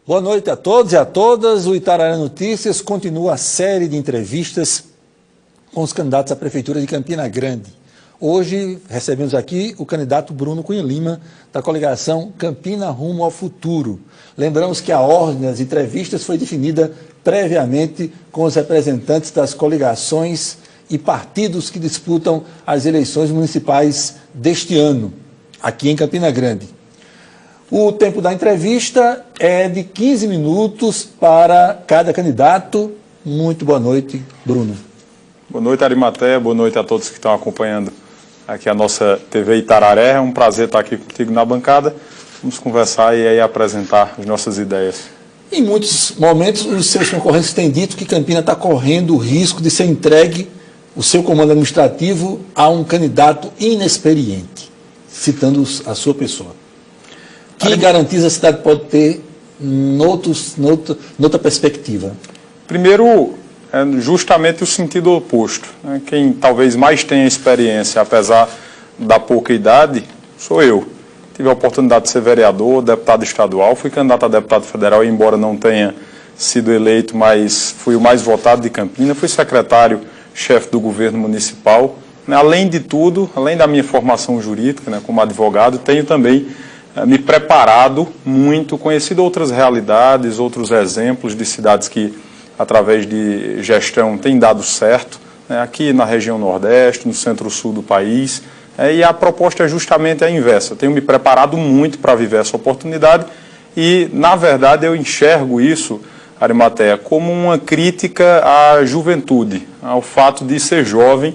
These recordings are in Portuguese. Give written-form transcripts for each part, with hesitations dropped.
Boa noite a todos e a todas. O Itararé Notícias continua a série de entrevistas com os candidatos à Prefeitura de Campina Grande. Hoje recebemos aqui o candidato Bruno Cunha Lima, da coligação Campina Rumo ao Futuro. Lembramos que a ordem das entrevistas foi definida previamente com os representantes das coligações e partidos que disputam as eleições municipais deste ano, aqui em Campina Grande. O tempo da entrevista é de 15 minutos para cada candidato. Muito boa noite, Bruno. Boa noite, Arimatea. Boa noite a todos que estão acompanhando aqui a nossa TV Itararé. É um prazer estar aqui contigo na bancada. Vamos conversar e aí apresentar as nossas ideias. Em muitos momentos, os seus concorrentes têm dito que Campina está correndo o risco de ser entregue o seu comando administrativo a um candidato inexperiente, citando a sua pessoa. Que garantias a cidade pode ter noutra perspectiva? Primeiro, é justamente o sentido oposto. Quem talvez mais tenha experiência, apesar da pouca idade, sou eu. Tive a oportunidade de ser vereador, deputado estadual, fui candidato a deputado federal, embora não tenha sido eleito, mas fui o mais votado de Campina, fui secretário-chefe do governo municipal. Além de tudo, além da minha formação jurídica, como advogado, tenho também me preparado muito, conhecido outras realidades, outros exemplos de cidades que, através de gestão, têm dado certo, aqui na região Nordeste, no Centro-Sul do país, e a proposta é justamente a inversa. Tenho me preparado muito para viver essa oportunidade e, na verdade, eu enxergo isso, Arimatea, como uma crítica à juventude, ao fato de ser jovem.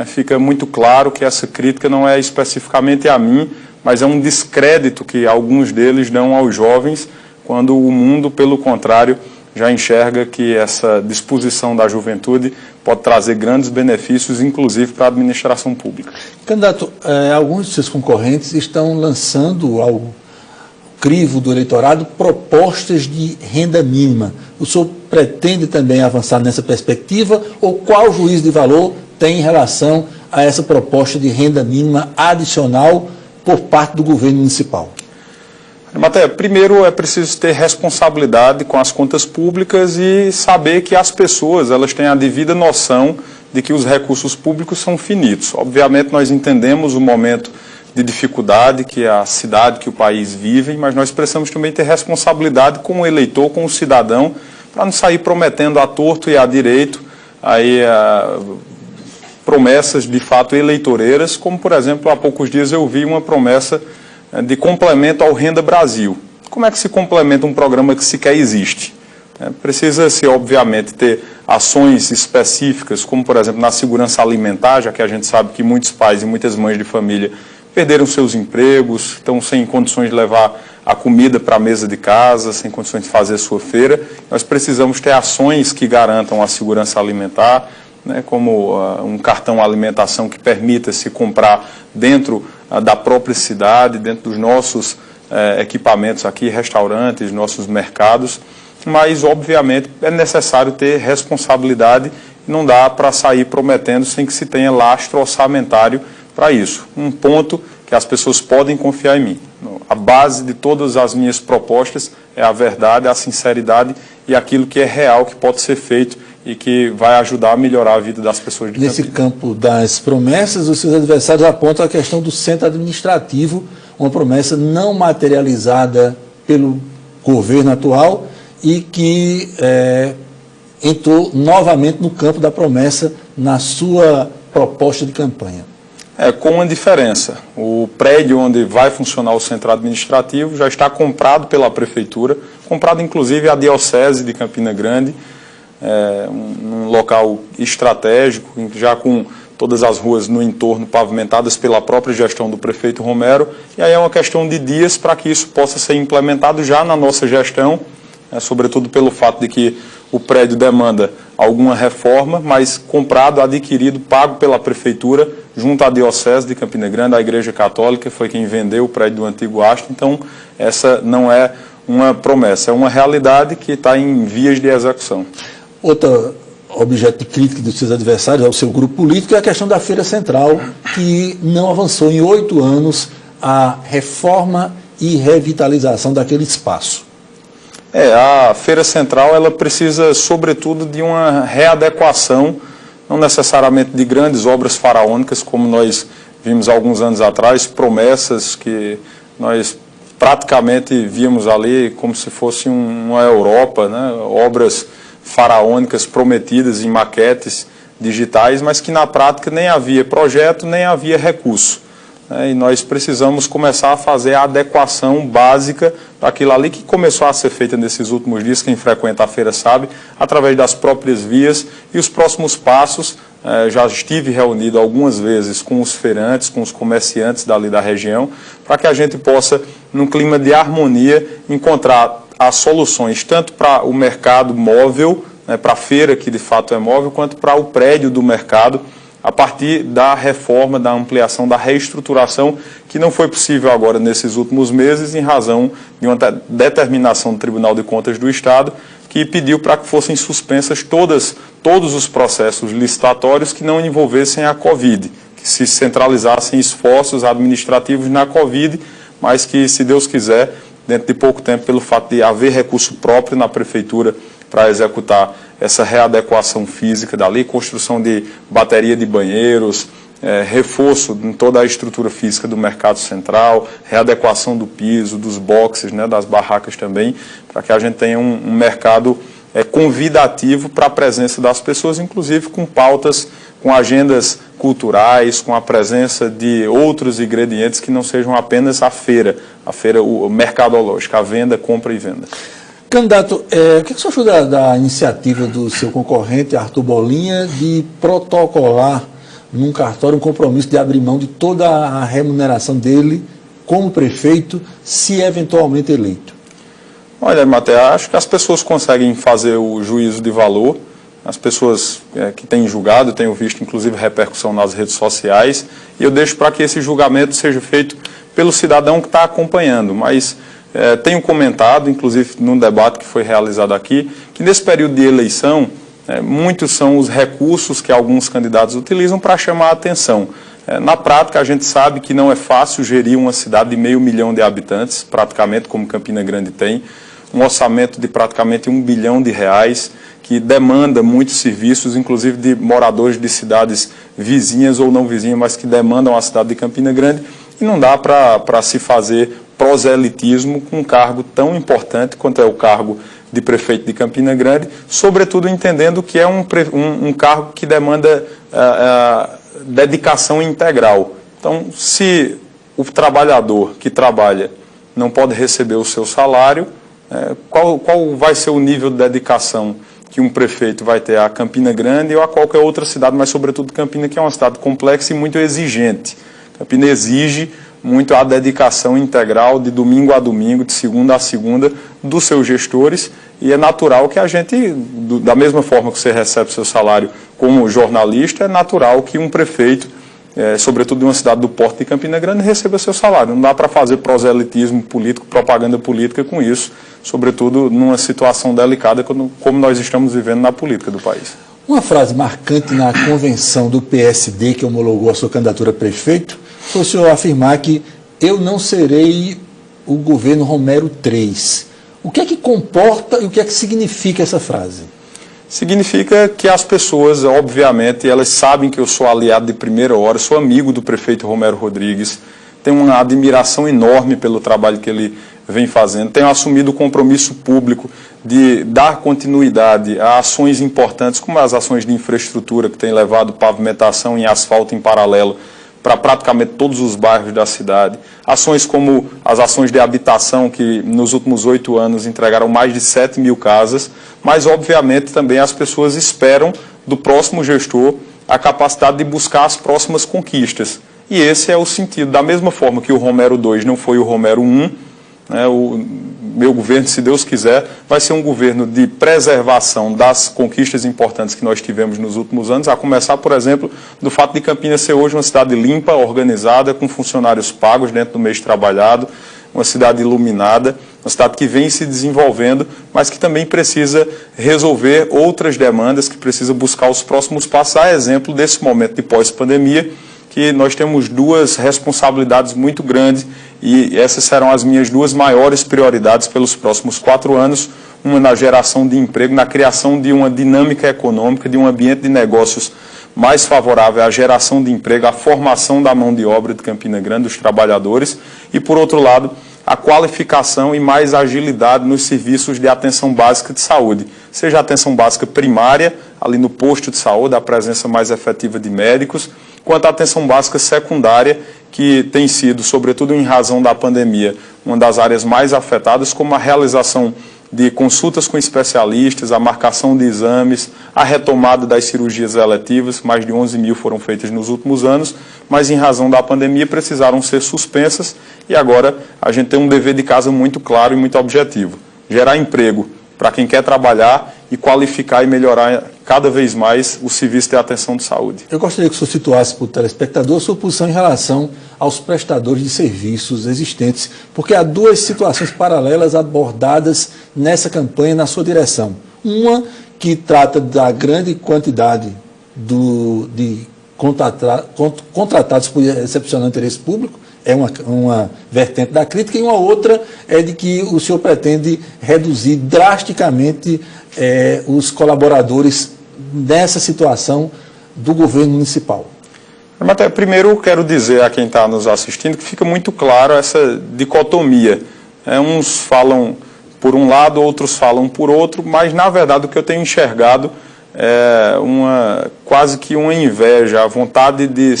Fica muito claro que essa crítica não é especificamente a mim, mas é um descrédito que alguns deles dão aos jovens, quando o mundo, pelo contrário, já enxerga que essa disposição da juventude pode trazer grandes benefícios, inclusive para a administração pública. Candidato, alguns de seus concorrentes estão lançando ao crivo do eleitorado propostas de renda mínima. O senhor pretende também avançar nessa perspectiva, ou qual juízo de valor tem em relação a essa proposta de renda mínima adicional por parte do governo municipal? Matéia, primeiro é preciso ter responsabilidade com as contas públicas e saber que as pessoas elas têm a devida noção de que os recursos públicos são finitos. Obviamente nós entendemos o momento de dificuldade que a cidade, que o país vivem, mas nós precisamos também ter responsabilidade com o eleitor, com o cidadão, para não sair prometendo à torto e à direito aí, promessas de fato eleitoreiras, como por exemplo há poucos dias eu vi uma promessa de complemento ao Renda Brasil. Como é que se complementa um programa que sequer existe? Precisa-se obviamente ter ações específicas, como por exemplo na segurança alimentar, já que a gente sabe que muitos pais e muitas mães de família perderam seus empregos, estão sem condições de levar a comida para a mesa de casa, sem condições de fazer sua feira. Nós precisamos ter ações que garantam a segurança alimentar, como um cartão alimentação que permita se comprar dentro da própria cidade, dentro dos nossos equipamentos aqui, restaurantes, nossos mercados, mas obviamente é necessário ter responsabilidade e não dá para sair prometendo sem que se tenha lastro orçamentário para isso. Um ponto que as pessoas podem confiar em mim. A base de todas as minhas propostas é a verdade, a sinceridade e aquilo que é real, que pode ser feito e que vai ajudar a melhorar a vida das pessoas de Campina. Nesse campo das promessas, os seus adversários apontam a questão do centro administrativo, uma promessa não materializada pelo governo atual e que entrou novamente no campo da promessa na sua proposta de campanha. Com uma diferença. O prédio onde vai funcionar o centro administrativo já está comprado pela prefeitura, comprado inclusive a Diocese de Campina Grande, um local estratégico, já com todas as ruas no entorno pavimentadas pela própria gestão do prefeito Romero, e aí é uma questão de dias para que isso possa ser implementado já na nossa gestão, sobretudo pelo fato de que o prédio demanda alguma reforma, mas comprado, adquirido, pago pela prefeitura, junto à Diocese de Campina Grande, a Igreja Católica foi quem vendeu o prédio do antigo Astro. Então essa não é uma promessa, é uma realidade que está em vias de execução. Outro objeto de crítica dos seus adversários, ao seu grupo político, é a questão da Feira Central, que não avançou em 8 anos a reforma e revitalização daquele espaço. A Feira Central ela precisa, sobretudo, de uma readequação, não necessariamente de grandes obras faraônicas, como nós vimos há alguns anos atrás, promessas que nós praticamente víamos ali como se fosse uma Europa, né? Obras faraônicas prometidas em maquetes digitais, mas que na prática nem havia projeto, nem havia recurso. E nós precisamos começar a fazer a adequação básica daquilo ali que começou a ser feita nesses últimos dias, quem frequenta a feira sabe, através das próprias vias e os próximos passos. Já estive reunido algumas vezes com os feirantes, com os comerciantes dali da região, para que a gente possa, num clima de harmonia, encontrar as soluções tanto para o mercado móvel, para a feira que de fato é móvel, quanto para o prédio do mercado, a partir da reforma, da ampliação, da reestruturação, que não foi possível agora nesses últimos meses, em razão de uma determinação do Tribunal de Contas do Estado, que pediu para que fossem suspensas todos os processos licitatórios que não envolvessem a Covid, que se centralizassem esforços administrativos na Covid, mas que, se Deus quiser, dentro de pouco tempo, pelo fato de haver recurso próprio na Prefeitura para executar essa readequação física dali, construção de bateria de banheiros, reforço em toda a estrutura física do mercado central, readequação do piso, dos boxes, das barracas também, para que a gente tenha um mercado convidativo para a presença das pessoas, inclusive com pautas, com agendas culturais, com a presença de outros ingredientes que não sejam apenas a feira mercadológica, a venda, compra e venda. Candidato, o que você achou da iniciativa do seu concorrente, Arthur Bolinha, de protocolar num cartório um compromisso de abrir mão de toda a remuneração dele como prefeito, se eventualmente eleito? Olha, Matheus, acho que as pessoas conseguem fazer o juízo de valor. As pessoas que têm julgado, tenho visto inclusive repercussão nas redes sociais, e eu deixo para que esse julgamento seja feito pelo cidadão que está acompanhando, mas tenho comentado, inclusive num debate que foi realizado aqui, que nesse período de eleição, muitos são os recursos que alguns candidatos utilizam para chamar a atenção. Na prática, a gente sabe que não é fácil gerir uma cidade de 500 mil de habitantes, praticamente como Campina Grande tem, um orçamento de praticamente R$1 bilhão, que demanda muitos serviços, inclusive de moradores de cidades vizinhas ou não vizinhas, mas que demandam a cidade de Campina Grande, e não dá para se fazer proselitismo com um cargo tão importante quanto é o cargo de prefeito de Campina Grande, sobretudo entendendo que é um cargo que demanda dedicação integral. Então, se o trabalhador que trabalha não pode receber o seu salário, qual vai ser o nível de dedicação que um prefeito vai ter a Campina Grande ou a qualquer outra cidade, mas sobretudo Campina, que é uma cidade complexa e muito exigente. Campina exige muito a dedicação integral de domingo a domingo, de segunda a segunda, dos seus gestores, e é natural que a gente, da mesma forma que você recebe seu salário como jornalista, é natural que um prefeito, sobretudo de uma cidade do porte de Campina Grande, receba seu salário. Não dá para fazer proselitismo político, propaganda política com isso, sobretudo numa situação delicada como nós estamos vivendo na política do país. Uma frase marcante na convenção do PSD que homologou a sua candidatura a prefeito foi o senhor afirmar que eu não serei o governo Romero III. O que é que comporta e o que é que significa essa frase? Significa que as pessoas, obviamente, elas sabem que eu sou aliado de primeira hora, sou amigo do prefeito Romero Rodrigues, tenho uma admiração enorme pelo trabalho que ele vem fazendo, tenho assumido o compromisso público de dar continuidade a ações importantes, como as ações de infraestrutura, que têm levado pavimentação em asfalto em paralelo para praticamente todos os bairros da cidade. Ações como as ações de habitação, que nos últimos 8 anos entregaram mais de 7 mil casas, mas obviamente também as pessoas esperam do próximo gestor a capacidade de buscar as próximas conquistas. E esse é o sentido. Da mesma forma que o Romero II não foi o Romero I, o meu governo, se Deus quiser, vai ser um governo de preservação das conquistas importantes que nós tivemos nos últimos anos, a começar, por exemplo, do fato de Campinas ser hoje uma cidade limpa, organizada, com funcionários pagos dentro do mês trabalhado, uma cidade iluminada, uma cidade que vem se desenvolvendo, mas que também precisa resolver outras demandas, que precisa buscar os próximos passos, a exemplo desse momento de pós-pandemia, que nós temos duas responsabilidades muito grandes e essas serão as minhas duas maiores prioridades pelos próximos 4 anos, uma na geração de emprego, na criação de uma dinâmica econômica, de um ambiente de negócios mais favorável à geração de emprego, à formação da mão de obra de Campina Grande, dos trabalhadores, e, por outro lado, a qualificação e mais agilidade nos serviços de atenção básica de saúde, seja a atenção básica primária, ali no posto de saúde, a presença mais efetiva de médicos, quanto a atenção básica secundária, que tem sido, sobretudo em razão da pandemia, uma das áreas mais afetadas, como a realização de consultas com especialistas, a marcação de exames, a retomada das cirurgias eletivas, mais de 11 mil foram feitas nos últimos anos, mas em razão da pandemia precisaram ser suspensas e agora a gente tem um dever de casa muito claro e muito objetivo: gerar emprego para quem quer trabalhar e qualificar e melhorar cada vez mais o serviço de atenção de saúde. Eu gostaria que o senhor situasse para o telespectador a sua posição em relação aos prestadores de serviços existentes, porque há duas situações paralelas abordadas nessa campanha na sua direção. Uma que trata da grande quantidade de contratados por excepcional interesse público, é uma vertente da crítica, e uma outra é de que o senhor pretende reduzir drasticamente os colaboradores nessa situação do governo municipal. Primeiro, quero dizer a quem está nos assistindo que fica muito claro essa dicotomia. Uns falam por um lado, outros falam por outro, mas, na verdade, o que eu tenho enxergado é quase que uma inveja, a vontade de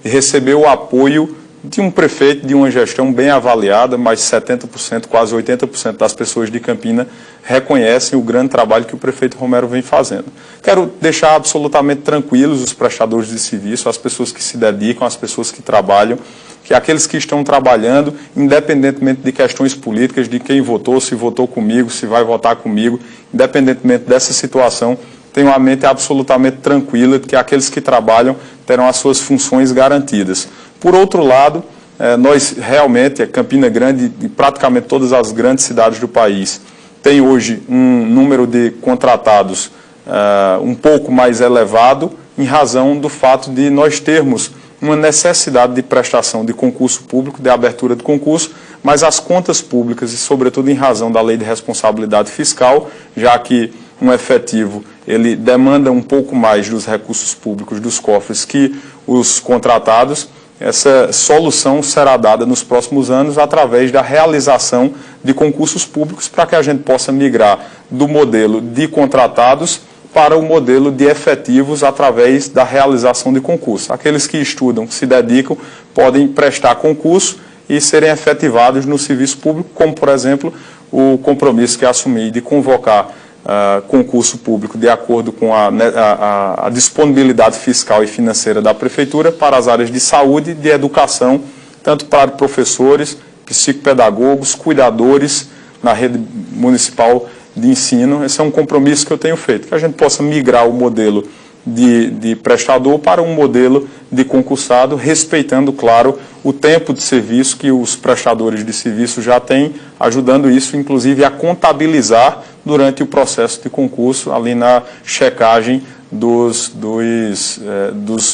receber o apoio de um prefeito, de uma gestão bem avaliada, mais de 70%, quase 80% das pessoas de Campina reconhecem o grande trabalho que o prefeito Romero vem fazendo. Quero deixar absolutamente tranquilos os prestadores de serviço, as pessoas que se dedicam, as pessoas que trabalham, que aqueles que estão trabalhando, independentemente de questões políticas, de quem votou, se votou comigo, se vai votar comigo, independentemente dessa situação, tenham a mente absolutamente tranquila de que aqueles que trabalham terão as suas funções garantidas. Por outro lado, nós realmente, Campina Grande e praticamente todas as grandes cidades do país, tem hoje um número de contratados um pouco mais elevado, em razão do fato de nós termos uma necessidade de prestação de concurso público, de abertura de concurso, mas as contas públicas, e sobretudo em razão da Lei de Responsabilidade Fiscal, já que um efetivo ele demanda um pouco mais dos recursos públicos dos cofres que os contratados, essa solução será dada nos próximos anos através da realização de concursos públicos para que a gente possa migrar do modelo de contratados para o modelo de efetivos através da realização de concurso. Aqueles que estudam, que se dedicam, podem prestar concurso e serem efetivados no serviço público, como, por exemplo, o compromisso que assumi de convocar concurso público de acordo com a disponibilidade fiscal e financeira da Prefeitura para as áreas de saúde e de educação, tanto para professores, psicopedagogos, cuidadores na rede municipal de ensino. Esse é um compromisso que eu tenho feito, que a gente possa migrar o modelo de prestador para um modelo de concursado, respeitando, claro, o tempo de serviço que os prestadores de serviço já têm, ajudando isso, inclusive, a contabilizar durante o processo de concurso, ali na checagem dos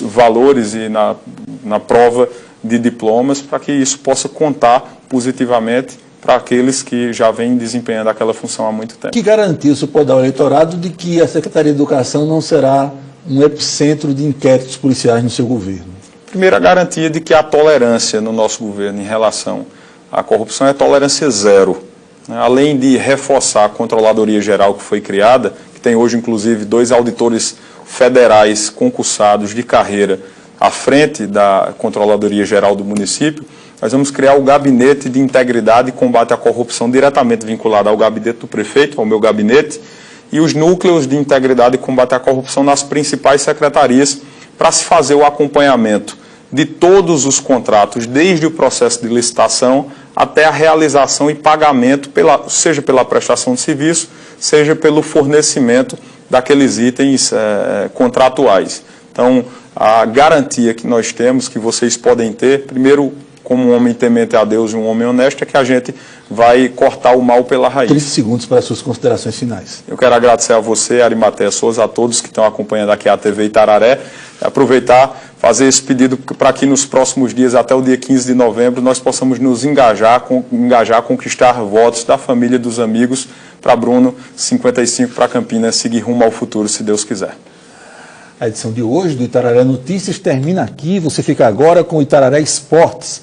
valores e na prova de diplomas, para que isso possa contar positivamente para aqueles que já vêm desempenhando aquela função há muito tempo. Que garantia o senhor pode dar ao eleitorado de que a Secretaria de Educação não será um epicentro de inquéritos policiais no seu governo? Primeiro, a garantia de que a tolerância no nosso governo em relação à corrupção é tolerância zero. Além de reforçar a Controladoria Geral que foi criada, que tem hoje, inclusive, 2 auditores federais concursados de carreira à frente da Controladoria Geral do município, nós vamos criar o Gabinete de Integridade e Combate à Corrupção, diretamente vinculado ao gabinete do prefeito, ao meu gabinete, e os núcleos de integridade e combate à corrupção nas principais secretarias, para se fazer o acompanhamento de todos os contratos, desde o processo de licitação até a realização e pagamento, seja pela prestação de serviço, seja pelo fornecimento daqueles itens contratuais. Então, a garantia que nós temos, que vocês podem ter, primeiro, como um homem temente a Deus e um homem honesto, é que a gente vai cortar o mal pela raiz. 30 segundos para as suas considerações finais. Eu quero agradecer a você, Arimatea Souza, a todos que estão acompanhando aqui a TV Itararé, aproveitar fazer esse pedido para que nos próximos dias, até o dia 15 de novembro, nós possamos nos engajar, conquistar votos da família, dos amigos, para Bruno, 55 para Campinas, seguir rumo ao futuro, se Deus quiser. A edição de hoje do Itararé Notícias termina aqui. Você fica agora com o Itararé Esportes.